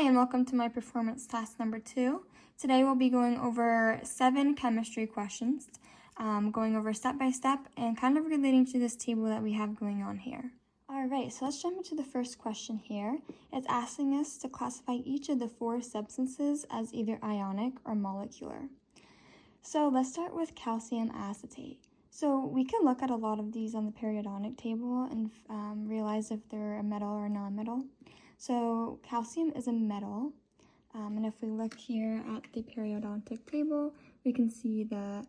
Hi, and welcome to my performance task number 2. Today we'll be going over 7 chemistry questions, going over step by step and kind of relating to this table that we have going on here. Alright, so let's jump into the first question here. It's asking us to classify each of the 4 substances as either ionic or molecular. So let's start with calcium acetate. So we can look at a lot of these on the periodic table and realize if they're a metal or non-metal. So calcium is a metal, and if we look here at the periodic table, we can see that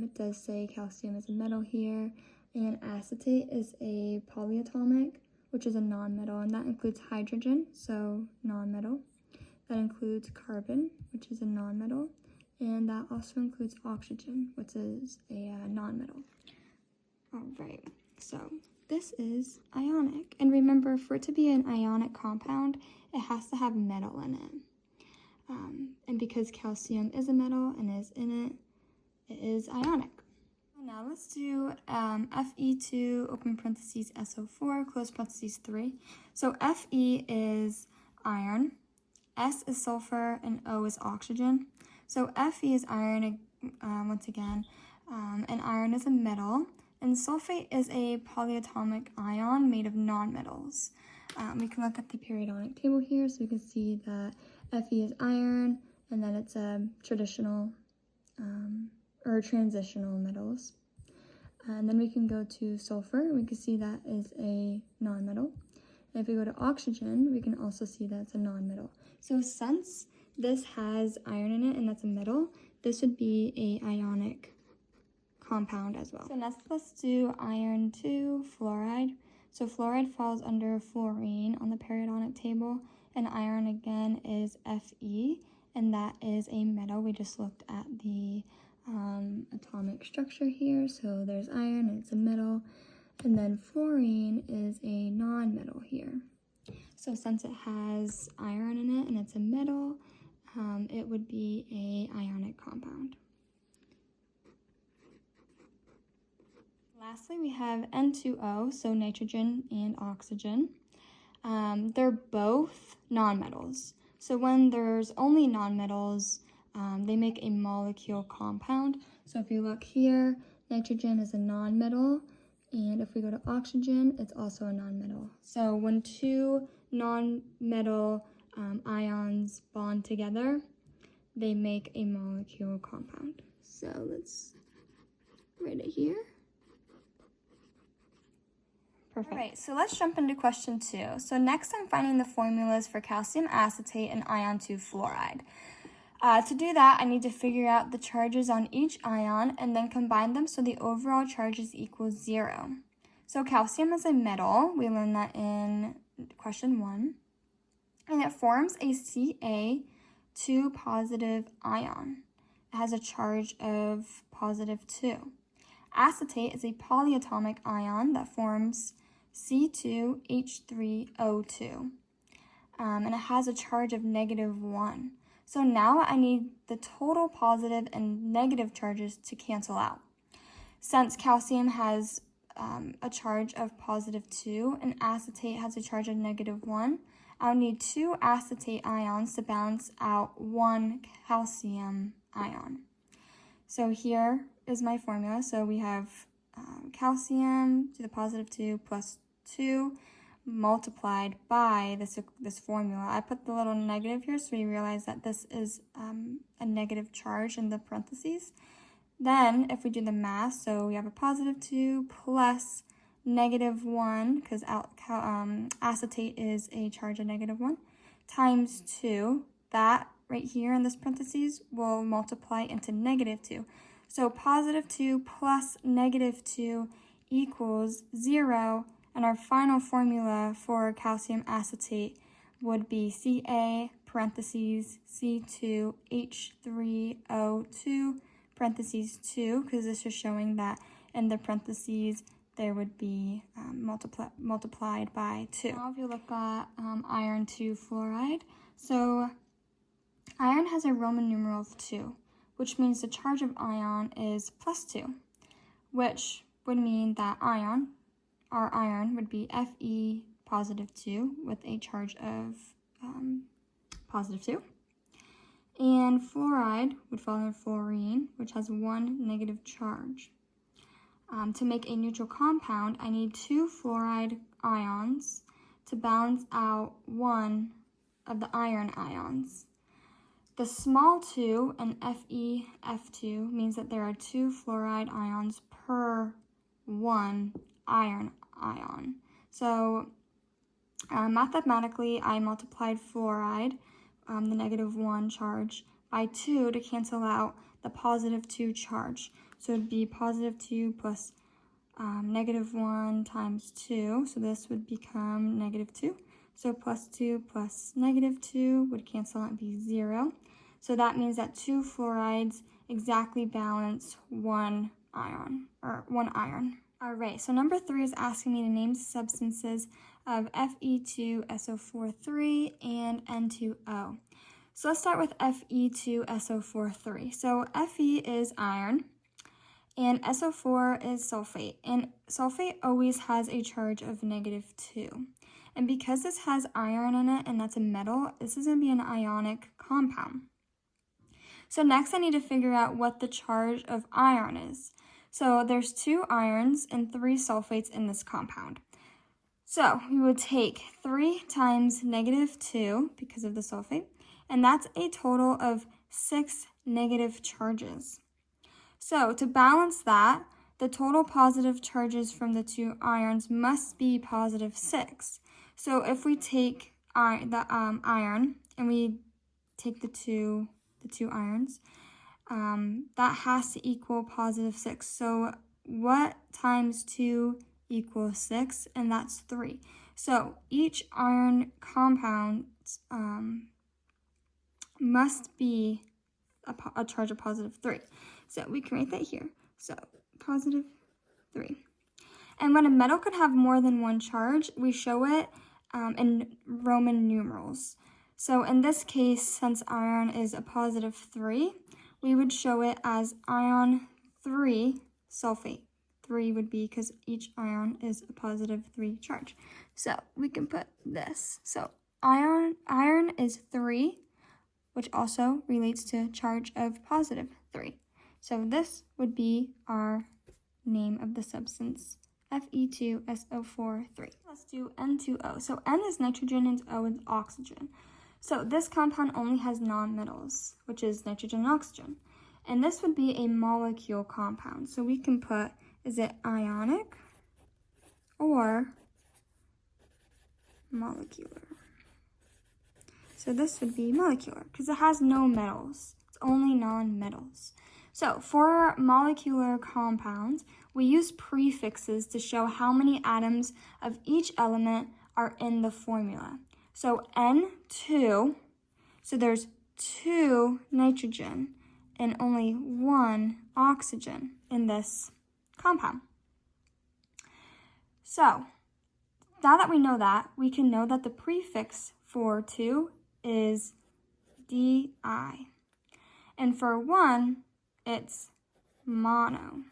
it does say calcium is a metal here, and acetate is a polyatomic, which is a non-metal, and that includes hydrogen, so non-metal. That includes carbon, which is a non-metal, and that also includes oxygen, which is a non-metal. All right, so this is ionic. And remember, for it to be an ionic compound, it has to have metal in it. And because calcium is a metal and is in it, it is ionic. Now let's do Fe2, open parentheses, SO4, close parentheses 3. So Fe is iron, S is sulfur, and O is oxygen. So Fe is iron, once again, and iron is a metal, and sulfate is a polyatomic ion made of nonmetals. We can look at the periodic table here, so we can see that Fe is iron, and that it's a traditional or transitional metals. And then we can go to sulfur, and we can see that is a nonmetal. And if we go to oxygen, we can also see that it's a nonmetal. So since this has iron in it, and that's a metal, this would be a ionic compound as well. So next, let's do iron 2, fluoride. So fluoride falls under fluorine on the periodic table, and iron again is Fe, and that is a metal. We just looked at the atomic structure here. So there's iron, and it's a metal, and then fluorine is a non-metal here. So since it has iron in it and it's a metal, it would be a ionic compound. Lastly, we have N2O, so nitrogen and oxygen. They're both nonmetals. So when there's only nonmetals, they make a molecule compound. So if you look here, nitrogen is a nonmetal, and if we go to oxygen, it's also a nonmetal. So when two nonmetal ions bond together, they make a molecule compound. So let's write it here. Perfect. All right, so let's jump into question 2. So next I'm finding the formulas for calcium acetate and ion 2 fluoride. To do that, I need to figure out the charges on each ion and then combine them so the overall charges equal 0. So calcium is a metal. We learned that in question 1. And it forms a Ca2 positive ion. It has a charge of positive 2. Acetate is a polyatomic ion that forms C2H3O2. And it has a charge of negative 1. So now I need the total positive and negative charges to cancel out. Since calcium has a charge of positive 2 and acetate has a charge of negative 1, I'll need 2 acetate ions to balance out 1 calcium ion. So here is my formula. So we have calcium to the positive 2 plus 2 multiplied by this formula. I put the little negative here so we realize that this is a negative charge in the parentheses. Then if we do the math, so we have a positive 2 plus negative 1, because acetate is a charge of negative 1, times 2. That right here in this parentheses will multiply into negative 2. So positive 2 plus negative 2 equals 0. And our final formula for calcium acetate would be Ca parentheses C2H3O2 parentheses 2, because this is showing that in the parentheses there would be multiplied by 2. Now if you look at iron 2 fluoride, so iron has a Roman numeral of 2, which means the charge of ion is plus 2, which would mean that our iron would be Fe positive 2 with a charge of positive 2. And fluoride would fall under fluorine, which has 1 negative charge. To make a neutral compound, I need 2 fluoride ions to balance out 1 of the iron ions. The small 2 in FeF2 means that there are 2 fluoride ions per 1 iron ion. So mathematically, I multiplied fluoride, the negative 1 charge, by 2 to cancel out the positive 2 charge. So it would be positive 2 plus negative 1 times 2. So this would become negative 2. So plus 2 plus negative 2 would cancel out and be 0. So that means that 2 fluorides exactly balance 1 iron, All right, so number 3 is asking me to name substances of Fe2SO43 and N2O. So let's start with Fe2SO43. So Fe is iron, and SO4 is sulfate. And sulfate always has a charge of negative 2. And because this has iron in it, and that's a metal, this is going to be an ionic compound. So next I need to figure out what the charge of iron is. So there's 2 irons and 3 sulfates in this compound. So we would take 3 times negative 2 because of the sulfate, and that's a total of 6 negative charges. So to balance that, the total positive charges from the 2 irons must be positive 6. So if we take the iron and we take the two irons, that has to equal positive 6. So what times 2 equals 6? And that's 3. So each iron compound must be a charge of positive 3. So we can write that here. So positive 3. And when a metal could have more than 1 charge, we show it in Roman numerals. So in this case, since iron is a positive 3, we would show it as ion 3 sulfate. 3 would be because each ion is a positive 3 charge. So we can put this. So iron is 3, which also relates to charge of positive 3. So this would be our name of the substance, Fe2SO43. Let's do N2O. So N is nitrogen and O is oxygen. So this compound only has nonmetals, which is nitrogen and oxygen. And this would be a molecule compound. So we can put, is it ionic or molecular? So this would be molecular because it has no metals. It's only nonmetals. So for molecular compounds, we use prefixes to show how many atoms of each element are in the formula. So N2, so there's 2 nitrogen and only 1 oxygen in this compound. So now that we know that, we can know that the prefix for 2 is Di. And for 1, it's mono.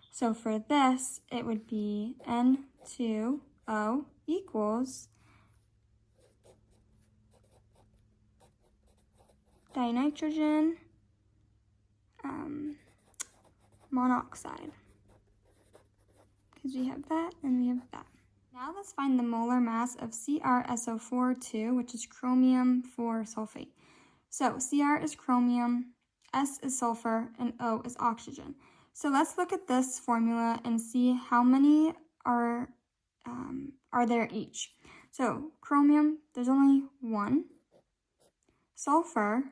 So for this, it would be N2O equals dinitrogen monoxide. Because we have that and we have that. Now let's find the molar mass of CrSO4, which is chromium 4 sulfate. So Cr is chromium, S is sulfur, and O is oxygen. So let's look at this formula and see how many are there each. So chromium, there's only 1. Sulfur,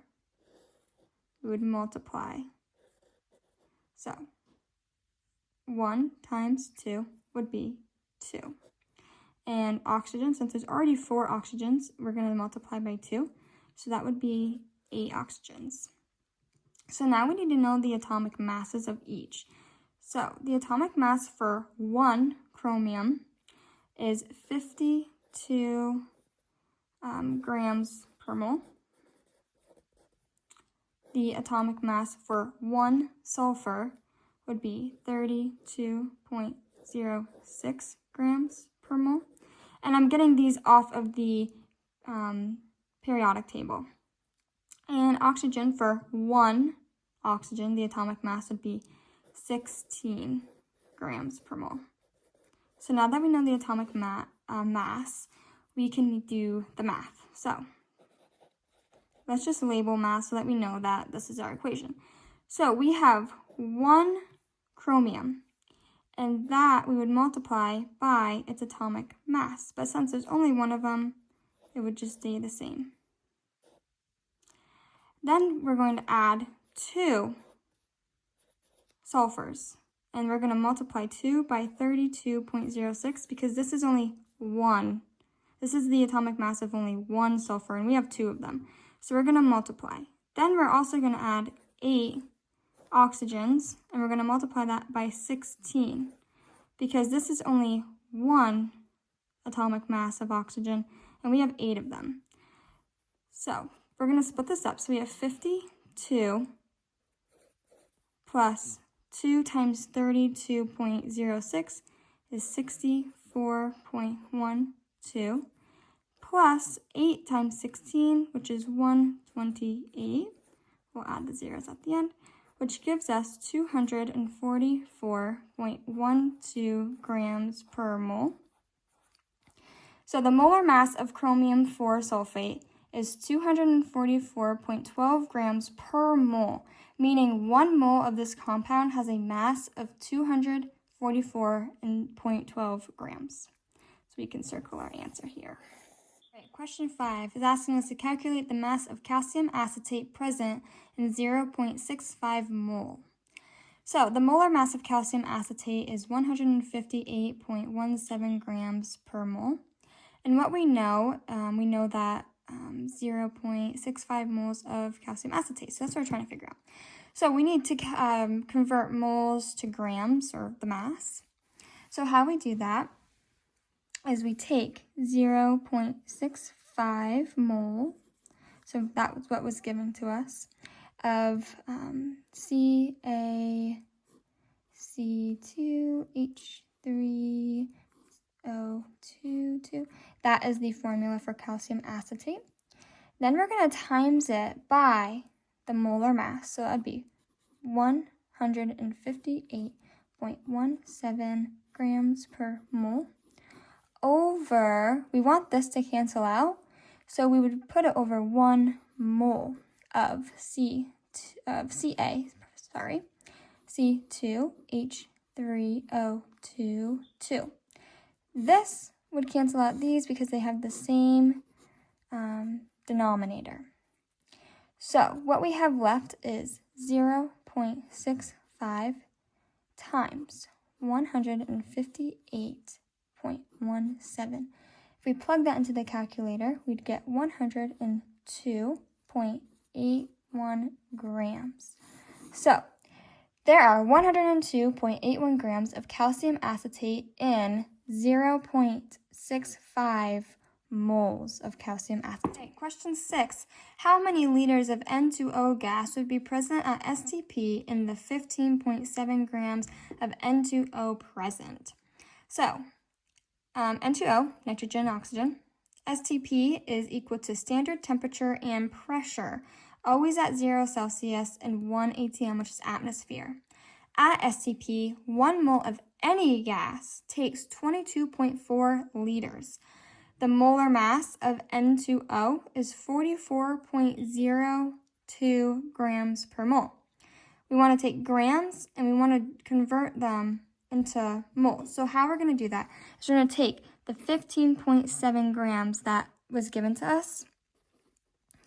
we would multiply. So 1 times 2 would be 2. And oxygen, since there's already 4 oxygens, we're going to multiply by 2. So that would be 8 oxygens. So now we need to know the atomic masses of each. So the atomic mass for 1 chromium is 52 grams per mole. The atomic mass for 1 sulfur would be 32.06 grams per mole. And I'm getting these off of the periodic table. And oxygen, for 1 oxygen, the atomic mass would be 16 grams per mole. So now that we know the atomic mass, we can do the math. So let's just label mass so that we know that this is our equation. So we have 1 chromium, and that we would multiply by its atomic mass. But since there's only one of them, it would just stay the same. Then we're going to add 2 sulfurs, and we're going to multiply 2 by 32.06 because this is only 1. This is the atomic mass of only 1 sulfur, and we have 2 of them. So we're going to multiply. Then we're also going to add 8 oxygens, and we're going to multiply that by 16 because this is only 1 atomic mass of oxygen, and we have 8 of them. So we're going to split this up. So we have 52 plus 2 times 32.06 is 64.12 plus 8 times 16, which is 128. We'll add the zeros at the end, which gives us 244.12 grams per mole. So the molar mass of chromium 4 sulfate is 244.12 grams per mole, meaning 1 mole of this compound has a mass of 244.12 grams. So we can circle our answer here. Right, question 5 is asking us to calculate the mass of calcium acetate present in 0.65 mole. So the molar mass of calcium acetate is 158.17 grams per mole. And what we know that 0.65 moles of calcium acetate. So that's what we're trying to figure out. So we need to convert moles to grams, or the mass. So how we do that is we take 0.65 mole, so that was what was given to us, of CaC2H3O22. That is the formula for calcium acetate. Then we're going to times it by the molar mass. So that'd be 158.17 grams per mole over, we want this to cancel out, so we would put it over 1 mole of C2H3O22. This would cancel out these because they have the same denominator. So what we have left is 0.65 times 158.17. If we plug that into the calculator, we'd get 102.81 grams. So there are 102.81 grams of calcium acetate in 0.65 moles of calcium acetate. Question 6. How many liters of N2O gas would be present at STP in the 15.7 grams of N2O present? So, N2O, nitrogen, oxygen. STP is equal to standard temperature and pressure, always at 0 Celsius and 1 atm, which is atmosphere. At STP, 1 mole of any gas takes 22.4 liters. The molar mass of N2O is 44.02 grams per mole. We want to take grams and we want to convert them into moles. So how we're going to do that is we're going to take the 15.7 grams that was given to us,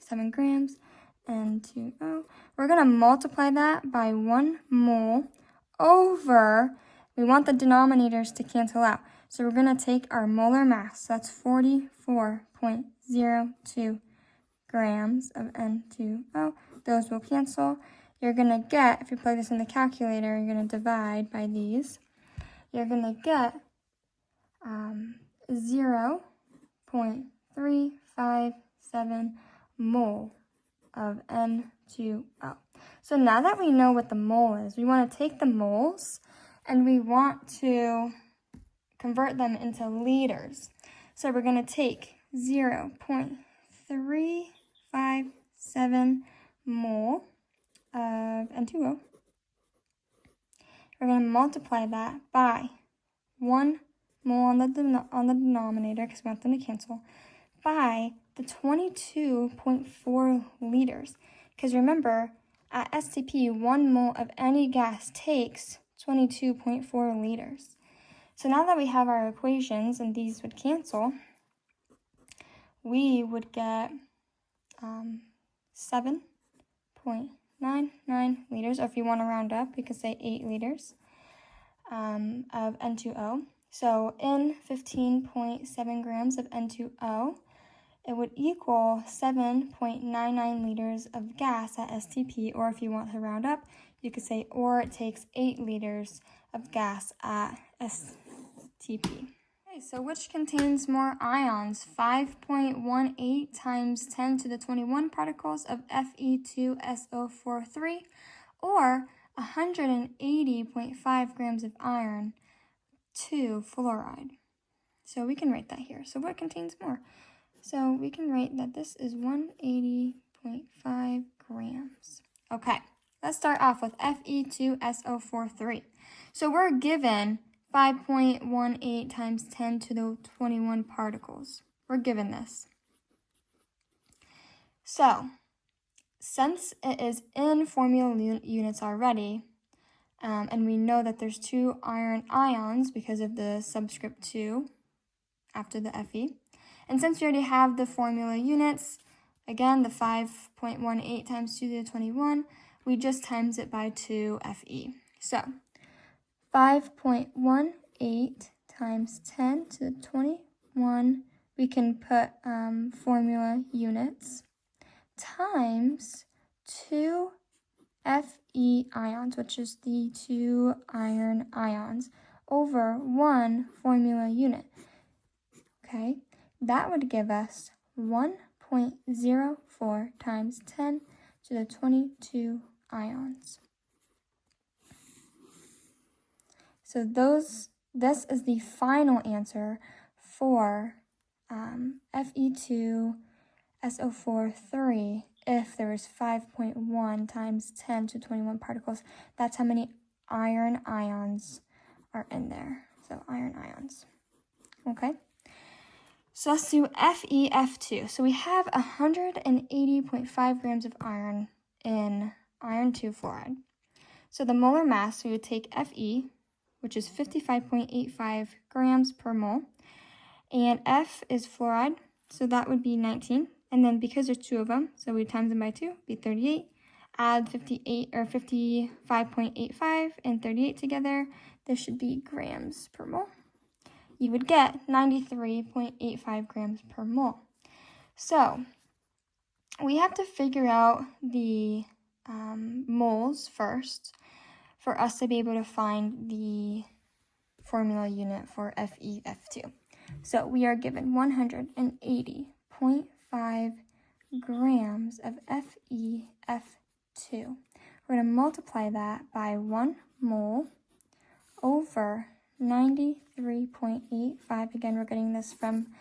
7 grams, N2O. We're going to multiply that by 1 mole over, we want the denominators to cancel out. So we're going to take our molar mass, so that's 44.02 grams of N2O. Those will cancel. You're going to get, if you plug this in the calculator, you're going to divide by these. You're going to get 0.357 mole of N2O. So now that we know what the mole is, we want to take the moles and we want to convert them into liters. So we're going to take 0.357 357 mole of N2O. We're going to multiply that by 1 mole on the denominator, because we want them to cancel, by the 22.4 liters. Because remember, at STP, 1 mole of any gas takes 22.4 liters. So now that we have our equations and these would cancel, we would get 7.99 liters, or if you want to round up, we could say 8 liters of N2O. So in 15.7 grams of N2O, it would equal 7.99 liters of gas at STP, or if you want to round up, you could say, or it takes 8 liters of gas at STP. Okay, so which contains more ions? 5.18 times 10 to the 21 particles of Fe2SO43, or 180.5 grams of iron, 2 fluoride. So we can write that here. So what contains more? So we can write that this is 180.5 grams. Okay, let's start off with Fe2SO43. So we're given 5.18 times 10 to the 21 particles. We're given this. So, since it is in formula units already, and we know that there's 2 iron ions because of the subscript 2 after the Fe, and since we already have the formula units, again, the 5.18 times 2 to the 21, we just times it by 2 Fe. So, 5.18 times 10 to the 21, we can put formula units, times 2 Fe ions, which is the 2 iron ions, over 1 formula unit. Okay, that would give us 1.04 times 10 to the 22 ions. So this is the final answer for Fe2SO43 if there was 5.1 times 10 to 21 particles. That's how many iron ions are in there. So iron ions. Okay. So let's do FeF2. So we have 180.5 grams of iron in iron 2 fluoride. So the molar mass, we would take Fe, which is 55.85 grams per mole, and F is fluoride, so that would be 19. And then because there's 2 of them, so we times them by 2, be 38. Add 58 or 55.85 and 38 together. This should be grams per mole. You would get 93.85 grams per mole. So we have to figure out the moles first for us to be able to find the formula unit for FeF2. So we are given 180.5 grams of FeF2. We're going to multiply that by 1 mole over 93.85. Again, we're getting this from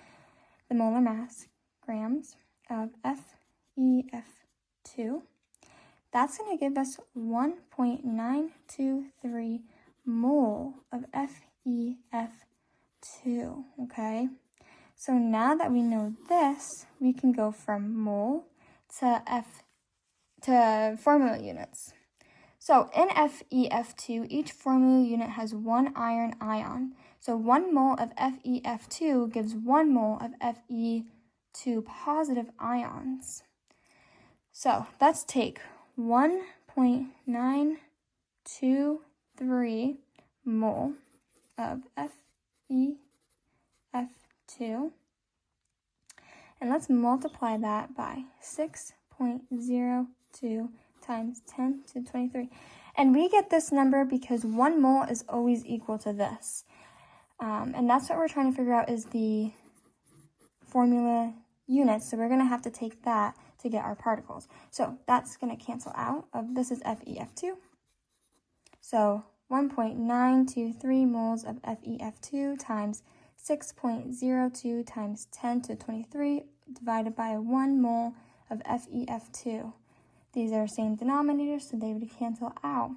the molar mass, grams of FeF2. That's going to give us 1.923 mole of FeF2, okay? So now that we know this, we can go from mole to formula units. So in FeF2, each formula unit has 1 iron ion. So 1 mole of FeF2 gives 1 mole of Fe2 positive ions. So let's take 1.923 mole of FeF2, and let's multiply that by 6.02 times 10 to 23. And we get this number because 1 mole is always equal to this. And that's what we're trying to figure out is the formula units. So we're going to have to take that to get our particles. So that's going to cancel out. This is FeF2. So 1.923 moles of FeF2 times 6.02 times 10 to 23 divided by 1 mole of FeF2. These are same denominators, so they would cancel out.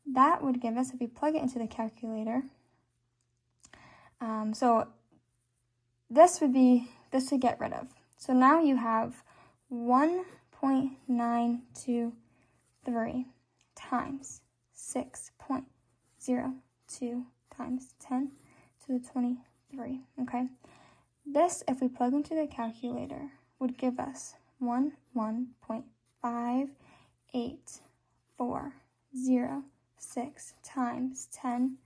That would give us, if we plug it into the calculator, so this would get rid of. So now you have 1.923 times 6.02 times 10 to the 23, okay? This, if we plug into the calculator, would give us 1.58406 times 10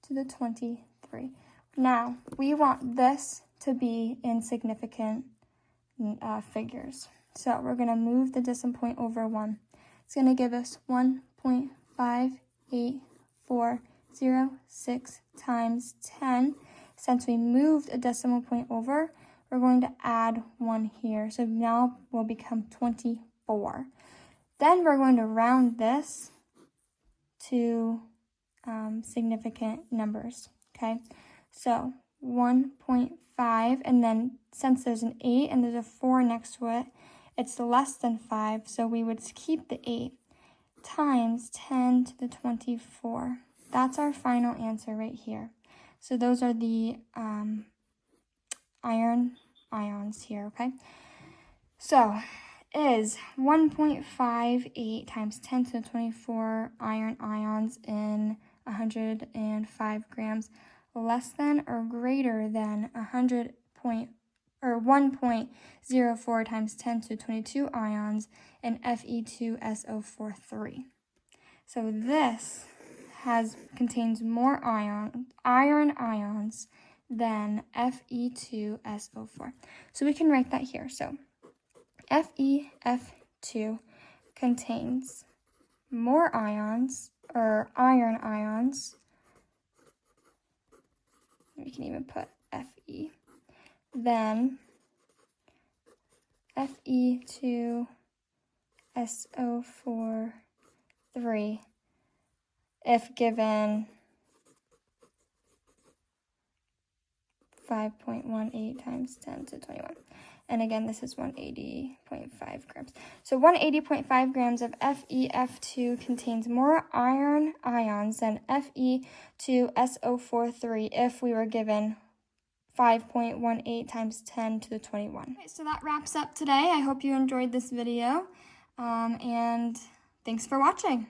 to the 23. Now, we want this to be in significant figures. So we're going to move the decimal point over 1. It's going to give us 1.58406 times 10. Since we moved a decimal point over, we're going to add 1 here. So now will become 24. Then we're going to round this to significant numbers, okay? So 1.5, and then since there's an 8 and there's a 4 next to it, it's less than 5, so we would keep the 8 times 10 to the 24. That's our final answer right here. So those are the iron ions here, okay? So is 1.58 times 10 to the 24 iron ions in 105 grams less than or greater than 1.04 times 10 to the 22 ions in Fe2SO43. So this contains more iron ions than Fe2SO4. So we can write that here. So FeF2 contains more ions, or iron ions. We can even put Fe. Then Fe2SO43, if given 5.18 times 10 to 21. And again, this is 180.5 grams. So 180.5 grams of FeF2 contains more iron ions than Fe2SO43 if we were given 5.18 times 10 to the 21. Okay, so that wraps up today. I hope you enjoyed this video, and thanks for watching.